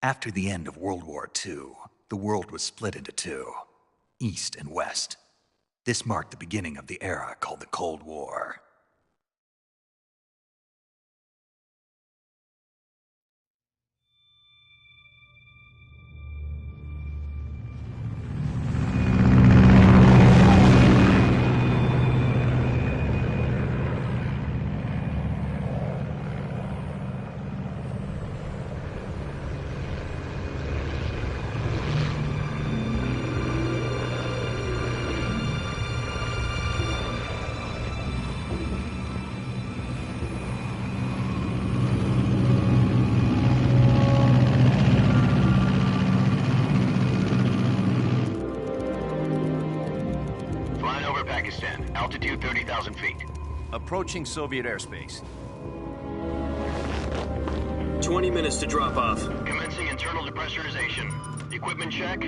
After the end of World War II, the world was split into two, East and West. This marked the beginning of the era called the Cold War. Altitude 30,000 feet. Approaching Soviet airspace. 20 minutes to drop off. Commencing internal depressurization. Equipment check.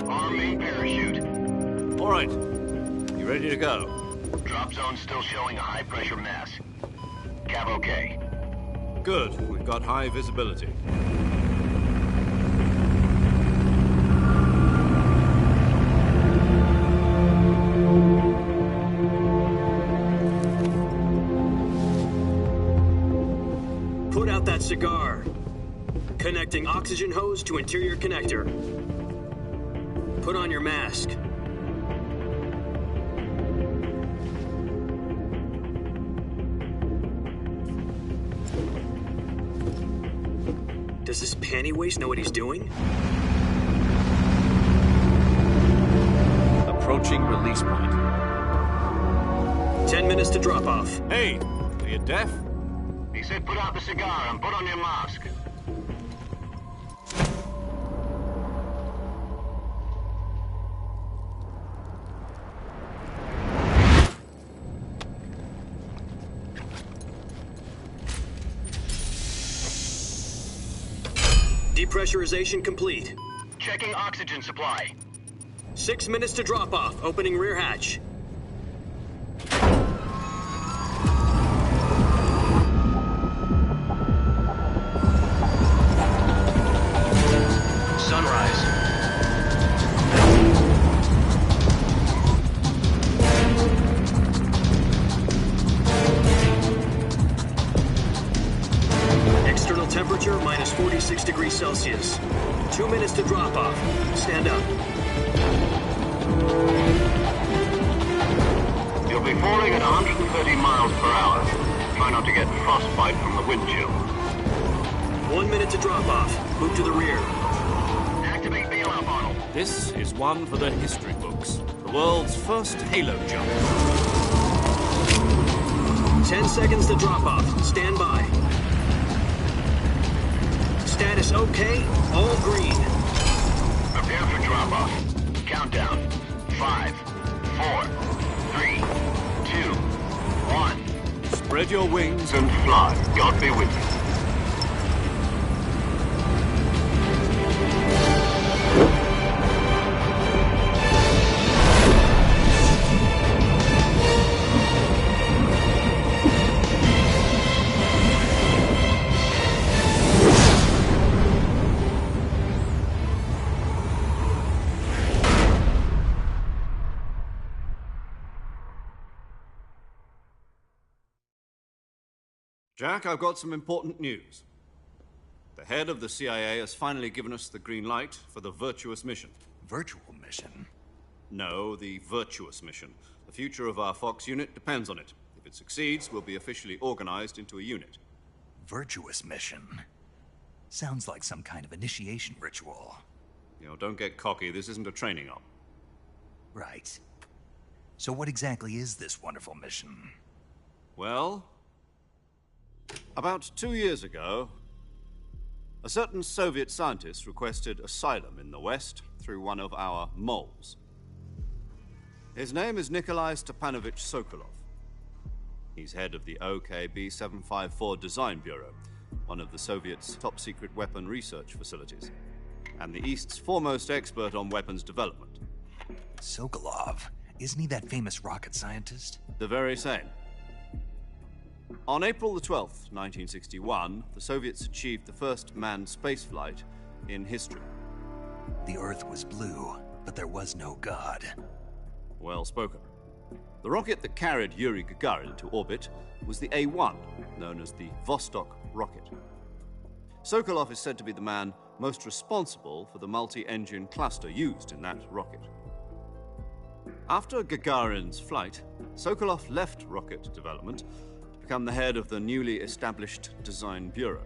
Arm main parachute. All right. You ready to go? Drop zone still showing a high pressure mass. Cav okay. Good. We've got high visibility. Put out that cigar. Connecting oxygen hose to interior connector. Put on your mask. Does this panty waste know what he's doing? Approaching release point. 10 minutes to drop off. Hey, are you deaf? He said put out the cigar and put on your mask. Depressurization complete. Checking oxygen supply. 6 minutes to drop off. Opening rear hatch. Sunrise. External temperature minus 46 degrees Celsius. 2 minutes to drop off. Stand up. You'll be falling at 130 miles per hour. Try not to get frostbite from the wind chill. 1 minute to drop off. Move to the rear. Activate bailout model. This is one for the history books. The world's first halo jump. 10 seconds to drop off. Stand by. Status okay. All green. Prepare for drop-off. Countdown. 5, 4, 3, 2, 1. Spread your wings And fly. God be with you. Jack, I've got some important news. The head of the CIA has finally given us the green light for the Virtuous mission. Virtual mission? No, the Virtuous mission. The future of our Fox unit depends on it. If it succeeds, we'll be officially organized into a unit. Virtuous mission? Sounds like some kind of initiation ritual. You know, don't get cocky. This isn't a training op. Right. So what exactly is this wonderful mission? Well, about 2 years ago, a certain Soviet scientist requested asylum in the West through one of our moles. His name is Nikolai Stepanovich Sokolov. He's head of the OKB-754 Design Bureau, one of the Soviets' top-secret weapon research facilities, and the East's foremost expert on weapons development. Sokolov? Isn't he that famous rocket scientist? The very same. On April the 12th, 1961, the Soviets achieved the first manned spaceflight in history. The Earth was blue, but there was no God. Well spoken. The rocket that carried Yuri Gagarin to orbit was the A-1, known as the Vostok rocket. Sokolov is said to be the man most responsible for the multi-engine cluster used in that rocket. After Gagarin's flight, Sokolov left rocket development to become the head of the newly established Design Bureau.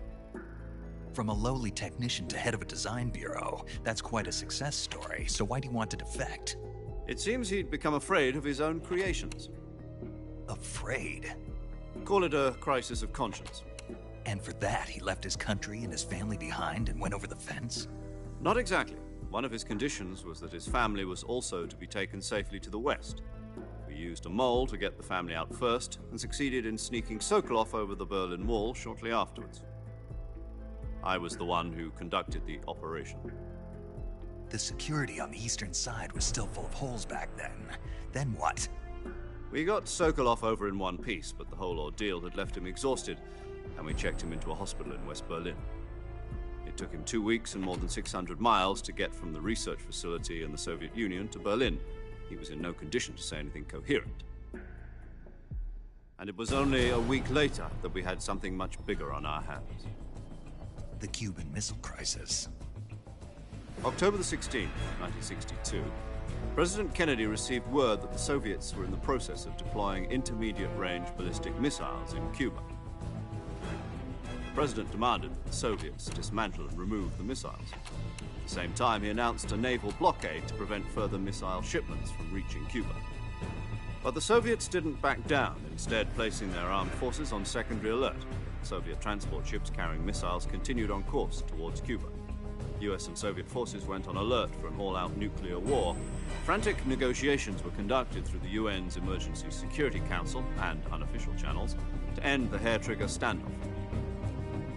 From a lowly technician to head of a design bureau, that's quite a success story, so why do you want to defect? It seems he'd become afraid of his own creations. Afraid? Call it a crisis of conscience. And for that, he left his country and his family behind and went over the fence? Not exactly. One of his conditions was that his family was also to be taken safely to the west. We used a mole to get the family out first and succeeded in sneaking Sokolov over the Berlin Wall shortly afterwards. I was the one who conducted the operation. The security on the eastern side was still full of holes back then. Then what? We got Sokolov over in one piece, but the whole ordeal had left him exhausted, and we checked him into a hospital in West Berlin. It took him 2 weeks and more than 600 miles to get from the research facility in the Soviet Union to Berlin. He was in no condition to say anything coherent. And it was only a week later that we had something much bigger on our hands. The Cuban Missile Crisis. October the 16th, 1962, President Kennedy received word that the Soviets were in the process of deploying intermediate-range ballistic missiles in Cuba. The President demanded that the Soviets dismantle and remove the missiles. At the same time, he announced a naval blockade to prevent further missile shipments from reaching Cuba. But the Soviets didn't back down, instead placing their armed forces on secondary alert. Soviet transport ships carrying missiles continued on course towards Cuba. US and Soviet forces went on alert for an all-out nuclear war. Frantic negotiations were conducted through the UN's Emergency Security Council and unofficial channels to end the hair-trigger standoff.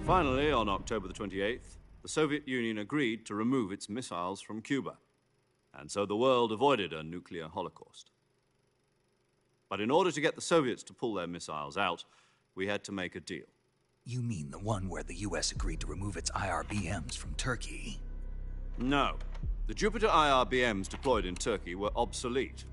Finally, on October the 28th, the Soviet Union agreed to remove its missiles from Cuba, and so the world avoided a nuclear holocaust. But in order to get the Soviets to pull their missiles out, we had to make a deal. You mean the one where the US agreed to remove its IRBMs from Turkey? No. The Jupiter IRBMs deployed in Turkey were obsolete,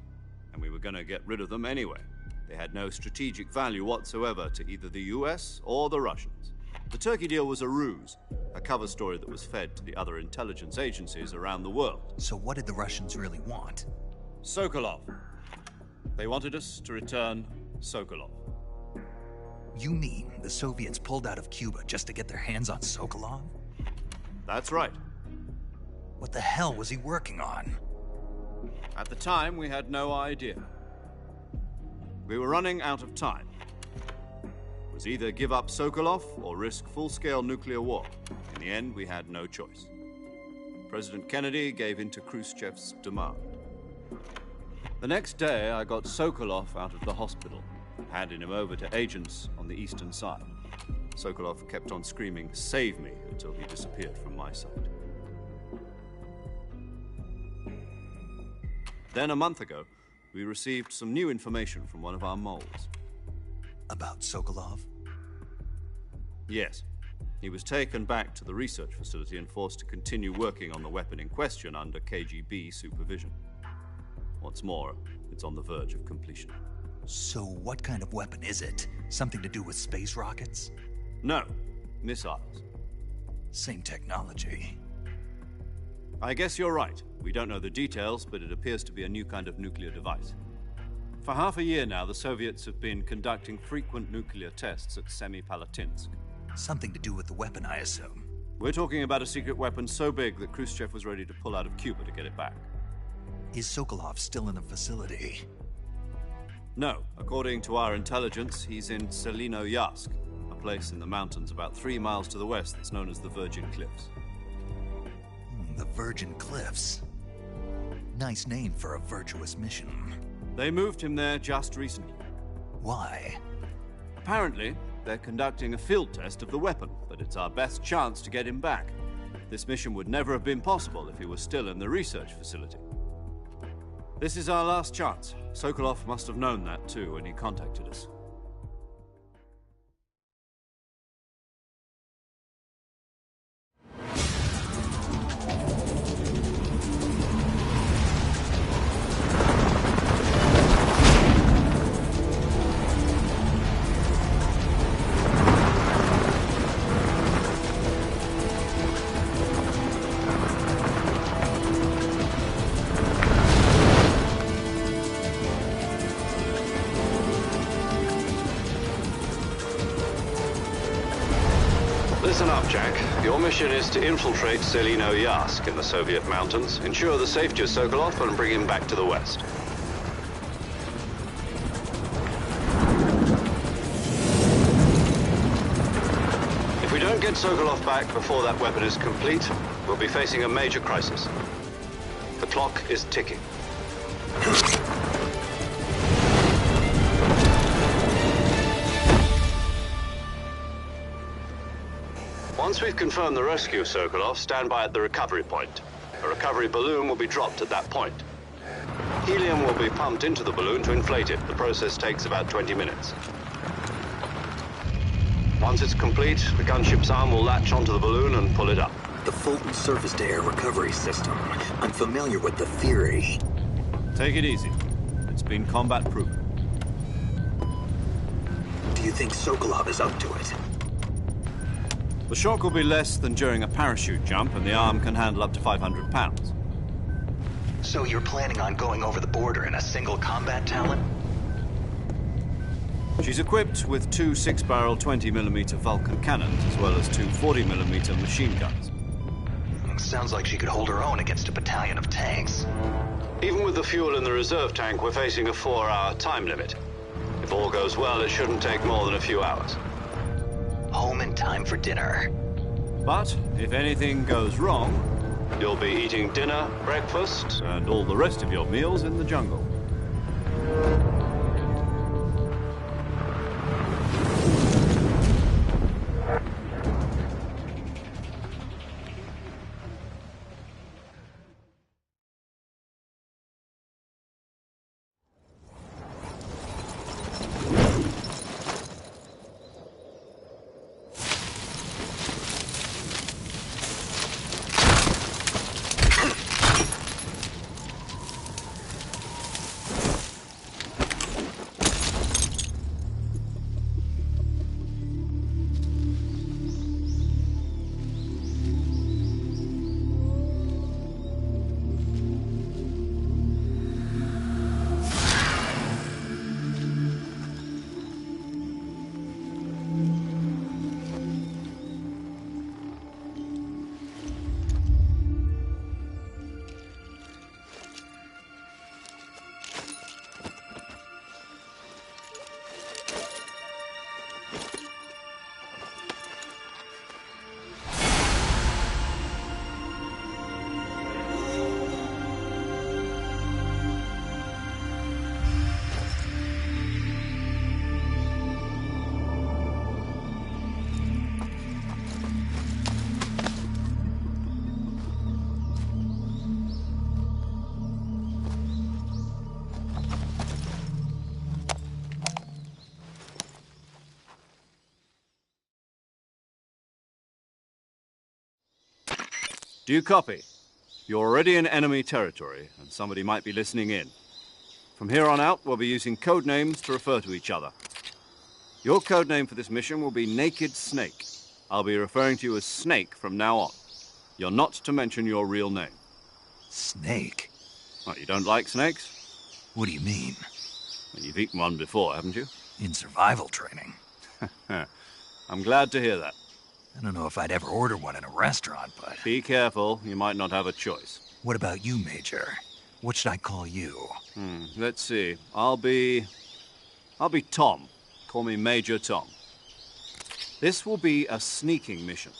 and we were going to get rid of them anyway. They had no strategic value whatsoever to either the US or the Russians. The Turkey deal was a ruse, a cover story that was fed to the other intelligence agencies around the world. So what did the Russians really want? Sokolov. They wanted us to return Sokolov. You mean the Soviets pulled out of Cuba just to get their hands on Sokolov? That's right. What the hell was he working on? At the time, we had no idea. We were running out of time. It was either give up Sokolov or risk full-scale nuclear war. In the end, we had no choice. President Kennedy gave in to Khrushchev's demand. The next day, I got Sokolov out of the hospital, handing him over to agents on the eastern side. Sokolov kept on screaming, "Save me," until he disappeared from my sight. Then, a month ago, we received some new information from one of our moles. About Sokolov? Yes. He was taken back to the research facility and forced to continue working on the weapon in question under KGB supervision. What's more, it's on the verge of completion. So what kind of weapon is it? Something to do with space rockets? No, missiles. Same technology. I guess you're right. We don't know the details, but it appears to be a new kind of nuclear device. For half a year now, the Soviets have been conducting frequent nuclear tests at Semipalatinsk. Something to do with the weapon, I assume. We're talking about a secret weapon so big that Khrushchev was ready to pull out of Cuba to get it back. Is Sokolov still in the facility? No. According to our intelligence, he's in Selinoyarsk, a place in the mountains about 3 miles to the west that's known as the Virgin Cliffs. The Virgin Cliffs. Nice name for a virtuous mission. They moved him there just recently. Why? Apparently, they're conducting a field test of the weapon, but it's our best chance to get him back. This mission would never have been possible if he was still in the research facility. This is our last chance. Sokolov must have known that too when he contacted us. mission is to infiltrate Selino Yask in the Soviet mountains, ensure the safety of Sokolov, and bring him back to the West. If we don't get Sokolov back before that weapon is complete, we'll be facing a major crisis. The clock is ticking. Once we've confirmed the rescue of Sokolov, stand by at the recovery point. A recovery balloon will be dropped at that point. Helium will be pumped into the balloon to inflate it. The process takes about 20 minutes. Once it's complete, the gunship's arm will latch onto the balloon and pull it up. The Fulton surface-to-air recovery system. I'm familiar with the theory. Take it easy. It's been combat-proven. Do you think Sokolov is up to it? The shock will be less than during a parachute jump, and the arm can handle up to 500 pounds. So you're planning on going over the border in a single combat Talon? She's equipped with two 6-barrel 20mm Vulcan cannons, as well as two 40mm machine guns. Sounds like she could hold her own against a battalion of tanks. Even with the fuel in the reserve tank, we're facing a 4-hour time limit. If all goes well, it shouldn't take more than a few hours. Home in time for dinner. But if anything goes wrong, you'll be eating dinner, breakfast, and all the rest of your meals in the jungle. Do you copy? You're already in enemy territory, and somebody might be listening in. From here on out, we'll be using code names to refer to each other. Your code name for this mission will be Naked Snake. I'll be referring to you as Snake from now on. You're not to mention your real name. Snake? What, you don't like snakes? What do you mean? Well, you've eaten one before, haven't you? In survival training. I'm glad to hear that. I don't know if I'd ever order one in a restaurant, but... Be careful, you might not have a choice. What about you, Major? What should I call you? Let's see. I'll be Tom. Call me Major Tom. This will be a sneaking mission.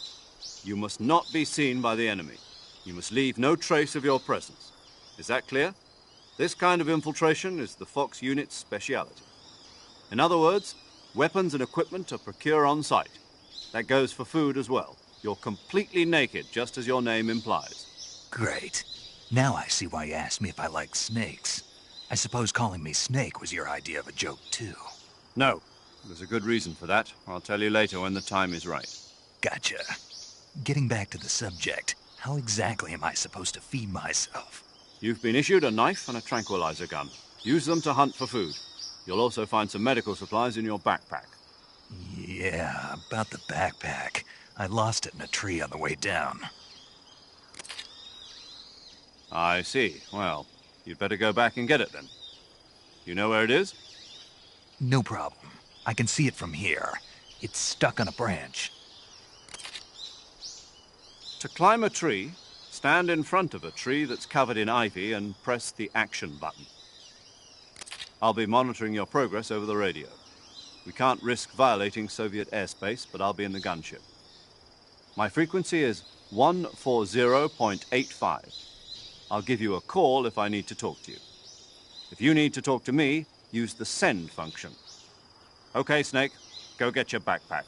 You must not be seen by the enemy. You must leave no trace of your presence. Is that clear? This kind of infiltration is the Fox unit's speciality. In other words, weapons and equipment are procured on site. That goes for food as well. You're completely naked, just as your name implies. Great. Now I see why you asked me if I like snakes. I suppose calling me Snake was your idea of a joke, too. No. There's a good reason for that. I'll tell you later when the time is right. Gotcha. Getting back to the subject, how exactly am I supposed to feed myself? You've been issued a knife and a tranquilizer gun. Use them to hunt for food. You'll also find some medical supplies in your backpack. Yeah, about the backpack. I lost it in a tree on the way down. I see. Well, you'd better go back and get it then. You know where it is? No problem. I can see it from here. It's stuck on a branch. To climb a tree, stand in front of a tree that's covered in ivy and press the action button. I'll be monitoring your progress over the radio. We can't risk violating Soviet airspace, but I'll be in the gunship. My frequency is 140.85. I'll give you a call if I need to talk to you. If you need to talk to me, use the send function. Okay, Snake, go get your backpack.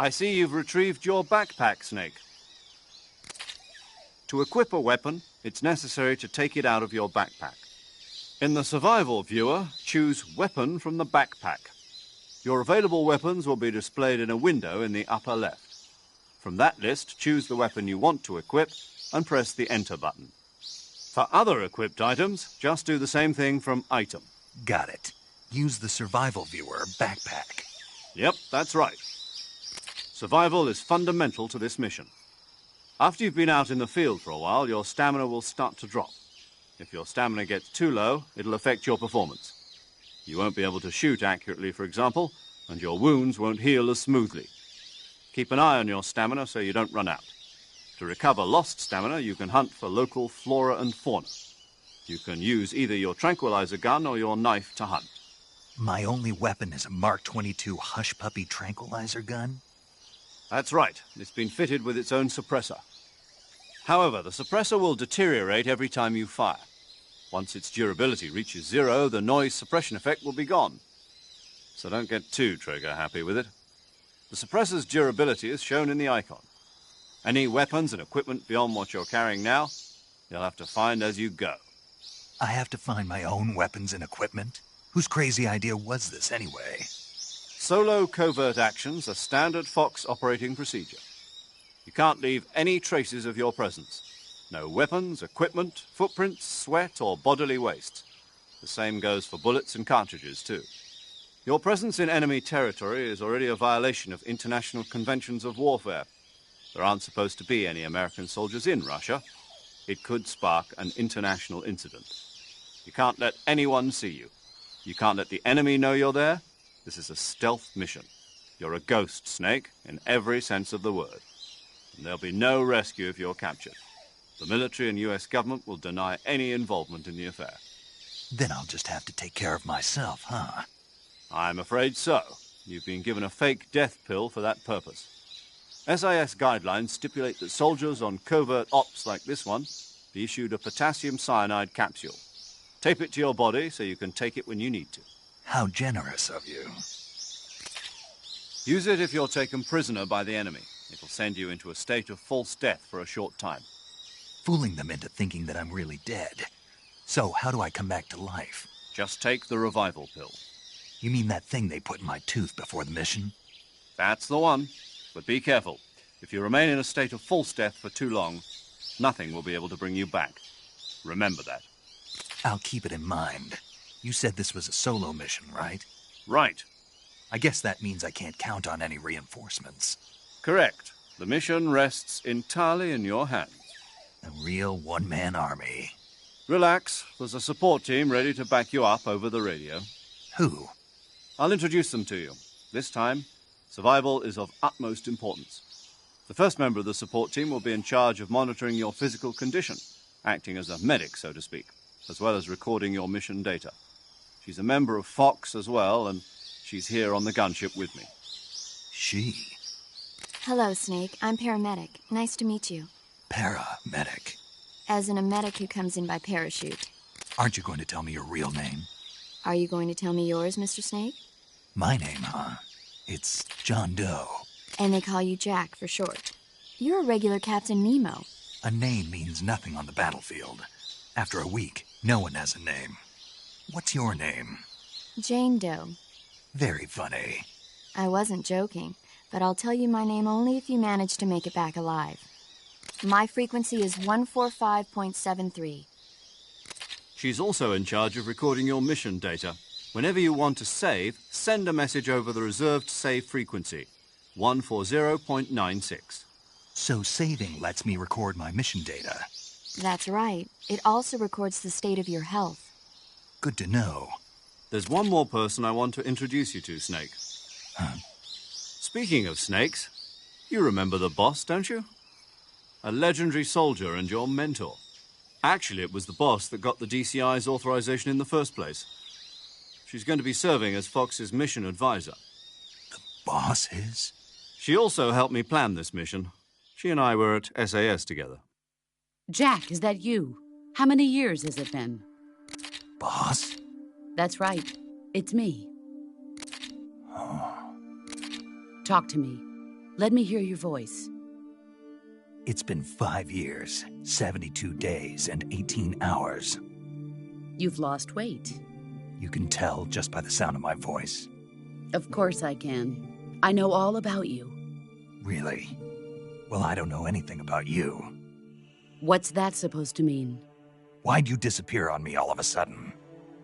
I see you've retrieved your backpack, Snake. To equip a weapon, it's necessary to take it out of your backpack. In the survival viewer, choose Weapon from the backpack. Your available weapons will be displayed in a window in the upper left. From that list, choose the weapon you want to equip and press the Enter button. For other equipped items, just do the same thing from Item. Got it. Use the survival viewer backpack. Yep, that's right. Survival is fundamental to this mission. After you've been out in the field for a while, your stamina will start to drop. If your stamina gets too low, it'll affect your performance. You won't be able to shoot accurately, for example, and your wounds won't heal as smoothly. Keep an eye on your stamina so you don't run out. To recover lost stamina, you can hunt for local flora and fauna. You can use either your tranquilizer gun or your knife to hunt. My only weapon is a Mark 22 Hush Puppy tranquilizer gun? That's right. It's been fitted with its own suppressor. However, the suppressor will deteriorate every time you fire. Once its durability reaches 0, the noise suppression effect will be gone. So don't get too trigger-happy with it. The suppressor's durability is shown in the icon. Any weapons and equipment beyond what you're carrying now, you'll have to find as you go. I have to find my own weapons and equipment? Whose crazy idea was this anyway? Solo covert actions are standard Fox operating procedure. You can't leave any traces of your presence. No weapons, equipment, footprints, sweat, or bodily waste. The same goes for bullets and cartridges, too. Your presence in enemy territory is already a violation of international conventions of warfare. There aren't supposed to be any American soldiers in Russia. It could spark an international incident. You can't let anyone see you. You can't let the enemy know you're there. This is a stealth mission. You're a ghost, Snake, in every sense of the word. And there'll be no rescue if you're captured. The military and US government will deny any involvement in the affair. Then I'll just have to take care of myself, huh? I'm afraid so. You've been given a fake death pill for that purpose. SIS guidelines stipulate that soldiers on covert ops like this one be issued a potassium cyanide capsule. Tape it to your body so you can take it when you need to. How generous of you. Use it if you're taken prisoner by the enemy. It'll send you into a state of false death for a short time. Fooling them into thinking that I'm really dead. So, how do I come back to life? Just take the revival pill. You mean that thing they put in my tooth before the mission? That's the one. But be careful. If you remain in a state of false death for too long, nothing will be able to bring you back. Remember that. I'll keep it in mind. You said this was a solo mission, right? Right. I guess that means I can't count on any reinforcements. Correct. The mission rests entirely in your hands. A real one-man army. Relax. There's a support team ready to back you up over the radio. Who? I'll introduce them to you. This time, survival is of utmost importance. The first member of the support team will be in charge of monitoring your physical condition, acting as a medic, so to speak, as well as recording your mission data. She's a member of Fox as well, and she's here on the gunship with me. She? Hello, Snake. I'm paramedic. Nice to meet you. Paramedic. As in a medic who comes in by parachute. Aren't you going to tell me your real name? Are you going to tell me yours, Mr. Snake? My name, huh? It's John Doe. And they call you Jack for short. You're a regular Captain Nemo. A name means nothing on the battlefield. After a week, no one has a name. What's your name? Jane Doe. Very funny. I wasn't joking, but I'll tell you my name only if you manage to make it back alive. My frequency is 145.73. She's also in charge of recording your mission data. Whenever you want to save, send a message over the reserved save frequency, 140.96. So saving lets me record my mission data. That's right. It also records the state of your health. Good to know. There's one more person I want to introduce you to, Snake. Huh? Speaking of snakes, you remember the boss, don't you? A legendary soldier and your mentor. Actually, it was the boss that got the DCI's authorization in the first place. She's going to be serving as Fox's mission advisor. The boss is? She also helped me plan this mission. She and I were at SAS together. Jack, is that you? How many years has it been? Boss? That's right. It's me. Oh. Talk to me. Let me hear your voice. It's been 5 years, 72 days, and 18 hours. You've lost weight. You can tell just by the sound of my voice. Of course I can. I know all about you. Really? Well, I don't know anything about you. What's that supposed to mean? Why'd you disappear on me all of a sudden?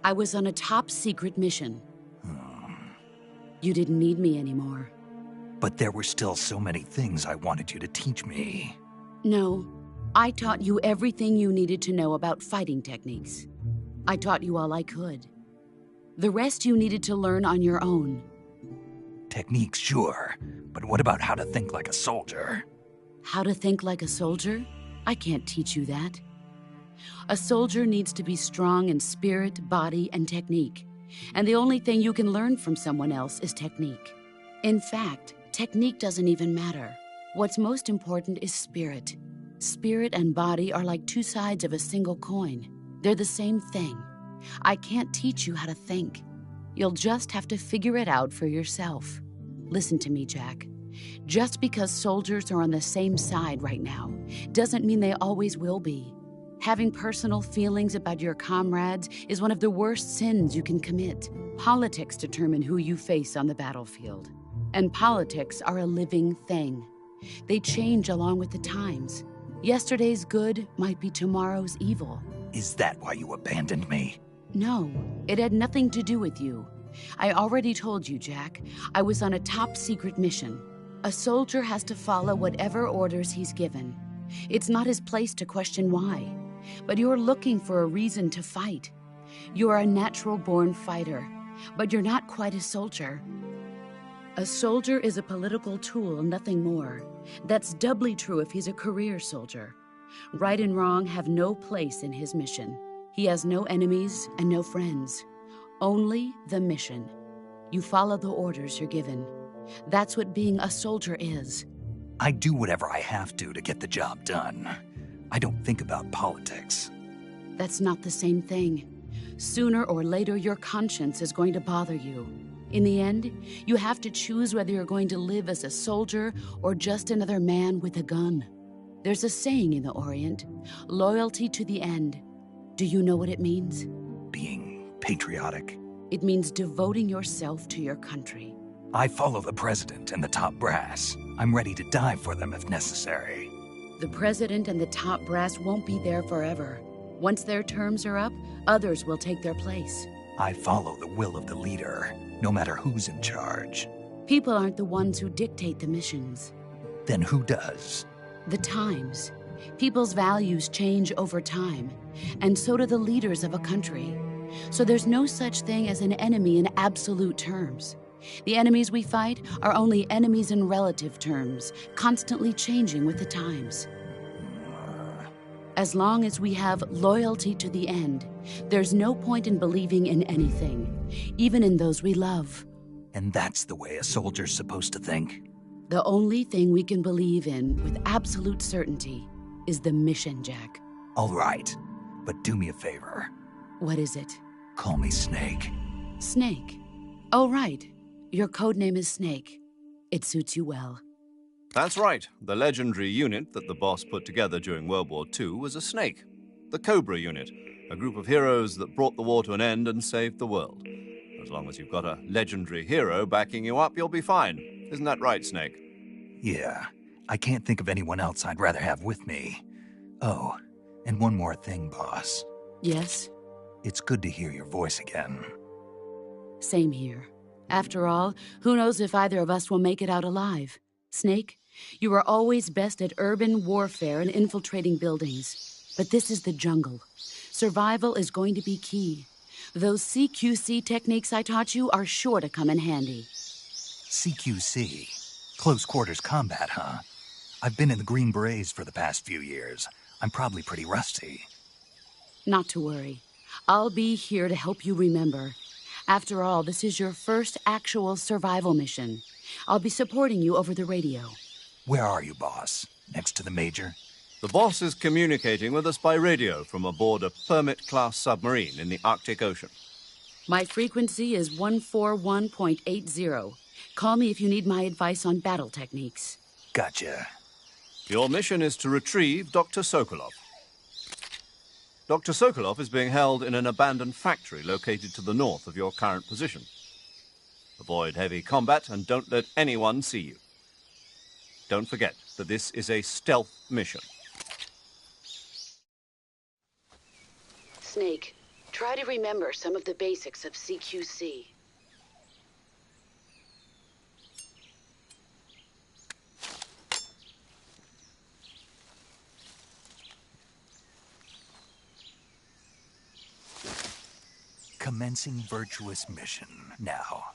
I was on a top-secret mission. You didn't need me anymore. But there were still so many things I wanted you to teach me. No, I taught you everything you needed to know about fighting techniques. I taught you all I could. The rest you needed to learn on your own. Techniques, sure. But what about how to think like a soldier? How to think like a soldier? I can't teach you that. A soldier needs to be strong in spirit, body, and technique. And the only thing you can learn from someone else is technique. In fact, technique doesn't even matter. What's most important is spirit. Spirit and body are like two sides of a single coin. They're the same thing. I can't teach you how to think. You'll just have to figure it out for yourself. Listen to me, Jack. Just because soldiers are on the same side right now doesn't mean they always will be. Having personal feelings about your comrades is one of the worst sins you can commit. Politics determine who you face on the battlefield. And politics are a living thing. They change along with the times. Yesterday's good might be tomorrow's evil. Is that why you abandoned me? No, it had nothing to do with you. I already told you, Jack. I was on a top-secret mission. A soldier has to follow whatever orders he's given. It's not his place to question why. But you're looking for a reason to fight. You're a natural-born fighter, but you're not quite a soldier. A soldier is a political tool, nothing more. That's doubly true if he's a career soldier. Right and wrong have no place in his mission. He has no enemies and no friends. Only the mission. You follow the orders you're given. That's what being a soldier is. I do whatever I have to get the job done. I don't think about politics. That's not the same thing. Sooner or later, your conscience is going to bother you. In the end, you have to choose whether you're going to live as a soldier or just another man with a gun. There's a saying in the Orient, loyalty to the end. Do you know what it means? Being patriotic. It means devoting yourself to your country. I follow the president and the top brass. I'm ready to die for them if necessary. The president and the top brass won't be there forever. Once their terms are up, others will take their place. I follow the will of the leader, no matter who's in charge. People aren't the ones who dictate the missions. Then who does? The times. People's values change over time, and so do the leaders of a country. So there's no such thing as an enemy in absolute terms. The enemies we fight are only enemies in relative terms, constantly changing with the times. As long as we have loyalty to the end, there's no point in believing in anything, even in those we love. And that's the way a soldier's supposed to think? The only thing we can believe in with absolute certainty is the mission, Jack. All right, but do me a favor. What is it? Call me Snake. Snake. Oh, right. Your code name is Snake. It suits you well. That's right. The legendary unit that the boss put together during World War II was a snake. The Cobra unit, a group of heroes that brought the war to an end and saved the world. As long as you've got a legendary hero backing you up, you'll be fine. Isn't that right, Snake? Yeah, I can't think of anyone else I'd rather have with me. Oh, and one more thing, boss. Yes? It's good to hear your voice again. Same here. After all, who knows if either of us will make it out alive? Snake, you are always best at urban warfare and infiltrating buildings. But this is the jungle. Survival is going to be key. Those CQC techniques I taught you are sure to come in handy. CQC? Close quarters combat, huh? I've been in the Green Berets for the past few years. I'm probably pretty rusty. Not to worry. I'll be here to help you remember. After all, this is your first actual survival mission. I'll be supporting you over the radio. Where are you, boss? Next to the Major? The boss is communicating with us by radio from aboard a Permit-class submarine in the Arctic Ocean. My frequency is 141.80. Call me if you need my advice on battle techniques. Gotcha. Your mission is to retrieve Dr. Sokolov. Dr. Sokolov is being held in an abandoned factory located to the north of your current position. Avoid heavy combat and don't let anyone see you. Don't forget that this is a stealth mission. Snake, try to remember some of the basics of CQC. Commencing virtuous mission now.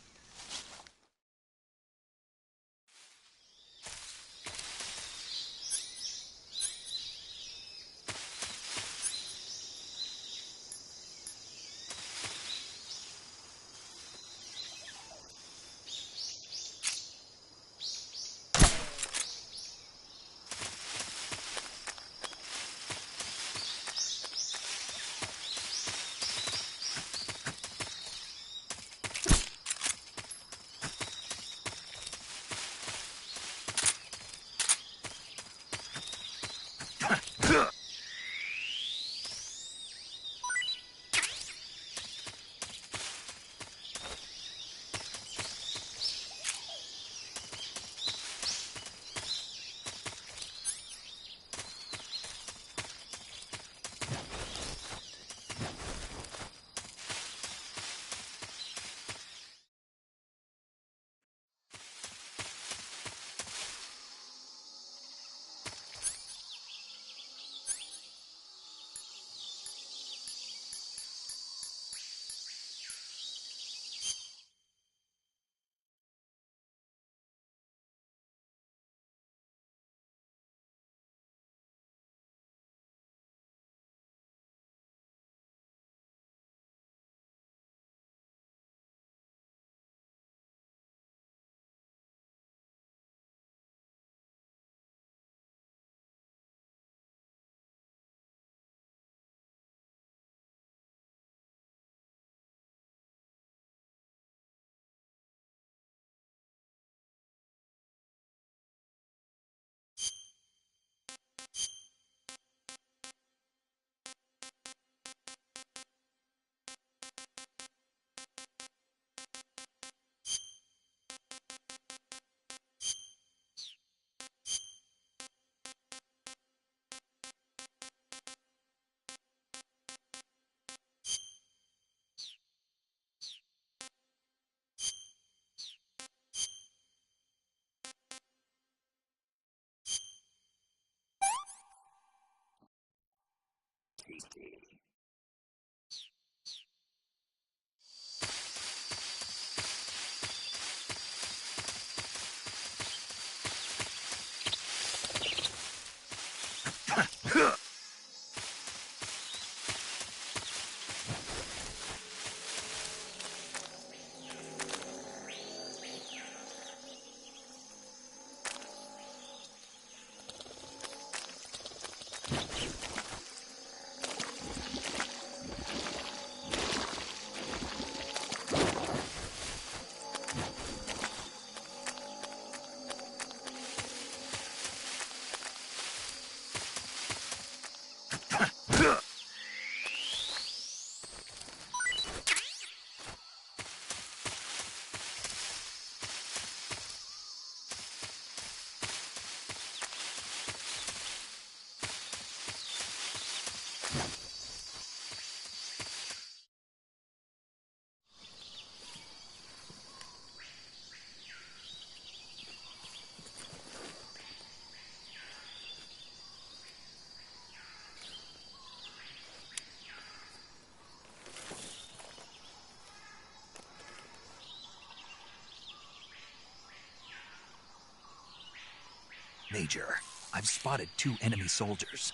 Major, I've spotted 2 enemy soldiers.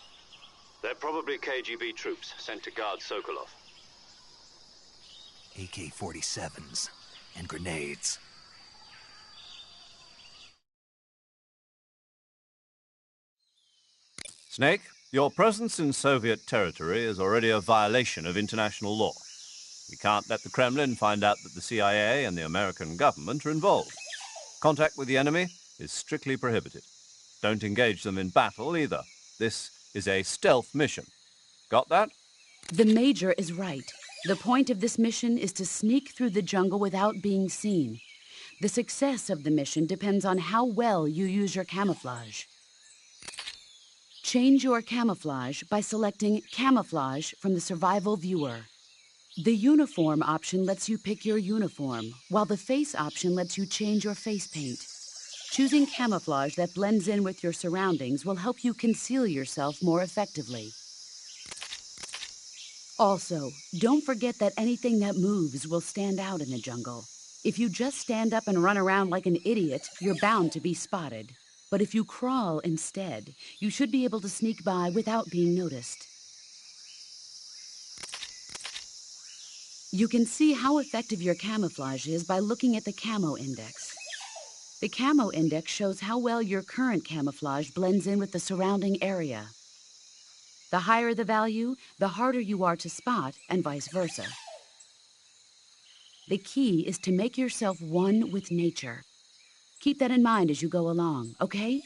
They're probably KGB troops sent to guard Sokolov. AK-47s and grenades. Snake, your presence in Soviet territory is already a violation of international law. We can't let the Kremlin find out that the CIA and the American government are involved. Contact with the enemy is strictly prohibited. Don't engage them in battle either. This is a stealth mission. Got that? The Major is right. The point of this mission is to sneak through the jungle without being seen. The success of the mission depends on how well you use your camouflage. Change your camouflage by selecting Camouflage from the Survival Viewer. The Uniform option lets you pick your uniform, while the Face option lets you change your face paint. Choosing camouflage that blends in with your surroundings will help you conceal yourself more effectively. Also, don't forget that anything that moves will stand out in the jungle. If you just stand up and run around like an idiot, you're bound to be spotted. But if you crawl instead, you should be able to sneak by without being noticed. You can see how effective your camouflage is by looking at the Camo Index. The Camo Index shows how well your current camouflage blends in with the surrounding area. The higher the value, the harder you are to spot, and vice versa. The key is to make yourself one with nature. Keep that in mind as you go along, okay?